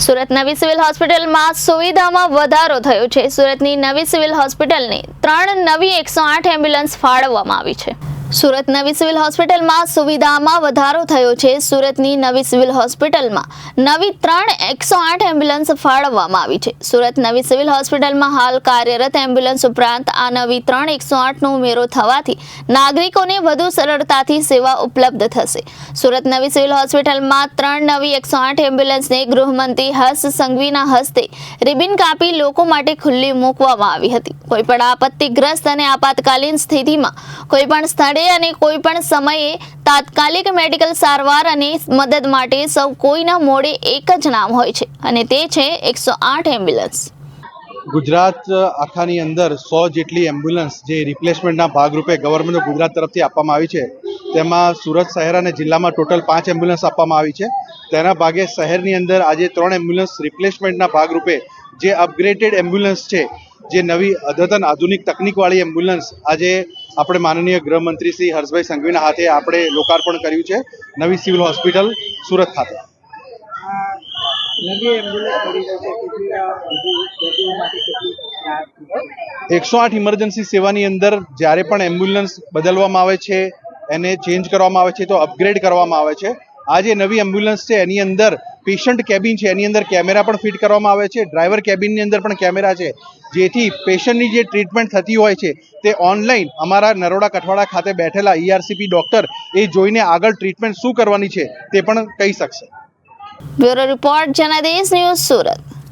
સુરત નવી સિવિલ હોસ્પિટલમાં સુવિધામાં વધારો થયો છે। સુરતની નવી સિવિલ હોસ્પિટલને 3 નવી 108 એમ્બ્યુલન્સ ફાળવવામાં આવી છે। સુરત નવી સિવિલ હોસ્પિટલમાં સુવિધામાં વધારો થયો છે। સુરતની નવી સિવિલ હોસ્પિટલમાં નવી 3 108 એમ્બ્યુલન્સ ફાળવવામાં આવી છે। સુરત નવી સિવિલ હોસ્પિટલમાં હાલ કાર્યરત એમ્બ્યુલન્સ ઉપરાંત આ નવી 3 108 નો ઉમેરો થવાથી નાગરિકોને વધુ સરળતાથી સેવા ઉપલબ્ધ થશે। સુરત નવી સિવિલ હોસ્પિટલમાં 3 નવી 108 એમ્બ્યુલન્સને ગૃહમંત્રી હર્ષ સંઘવીના હસ્તે રિબિન કાપી લોકો માટે ખુલ્લી મૂકવામાં આવી હતી। કોઈપણ આપત્તિગ્રસ્ત અને આપાતકાલીન સ્થિતિમાં કોઈપણ સ્થળે અને કોઈપણ સમયે તાત્કાલિક મેડિકલ સારવાર અને મદદ માટે સૌ કોઈના મોઢે એક જ નામ હોય છે અને તે છે 108 એમ્બ્યુલન્સ। ગુજરાત આખાની અંદર 100 જેટલી એમ્બ્યુલન્સ જે રિપ્લેસમેન્ટના ભાગરૂપે ગવર્મેન્ટ ઓફ ગુજરાત તરફથી આપવામાં આવી છે, તેમાં સુરત શહેર અને જિલ્લામાં ટોટલ 5 એમ્બ્યુલન્સ આપવામાં આવી છે। તેના ભાગે શહેરની અંદર આજે 3 એમ્બ્યુલન્સ રિપ્લેસમેન્ટના ભાગરૂપે જે અપગ્રેડેડ એમ્બ્યુલન્સ છે, જે નવી અદ્યતન આધુનિક તકનીકવાળી એમ્બ્યુલન્સ આજે આપણે માનનીય ગૃહમંત્રી શ્રી હર્ષભાઈ સંઘવીના હાથે આપણે લોકાર્પણ કર્યું છે નવી સિવિલ હોસ્પિટલ સુરત ખાતે। નવી એમ્બ્યુલન્સ મળી છે 108 ઇમરજન્સી સેવાની અંદર જ્યારે પણ એમ્બ્યુલન્સ બદલવામાં આવે છે, એને ચેન્જ કરવામાં આવે છે તો અપગ્રેડ કરવામાં આવે છે। આ જે નવી એમ્બ્યુલન્સ છે એની અંદર પેશન્ટ કેબિન છે, એની અંદર કેમેરા પણ ફિટ કરવામાં આવે છે। ડ્રાઈવર કેબિનની અંદર પણ કેમેરા છે, જેથી પેશન્ટની જે ટ્રીટમેન્ટ થતી હોય છે તે ઓનલાઈન અમારા નરોડા કઠવાડા ખાતે બેઠેલા ERCP ડોક્ટર એ જોઈને આગળ ટ્રીટમેન્ટ શું કરવાની છે તે પણ કહી શકશે। Bureau report Janadesh news Surat.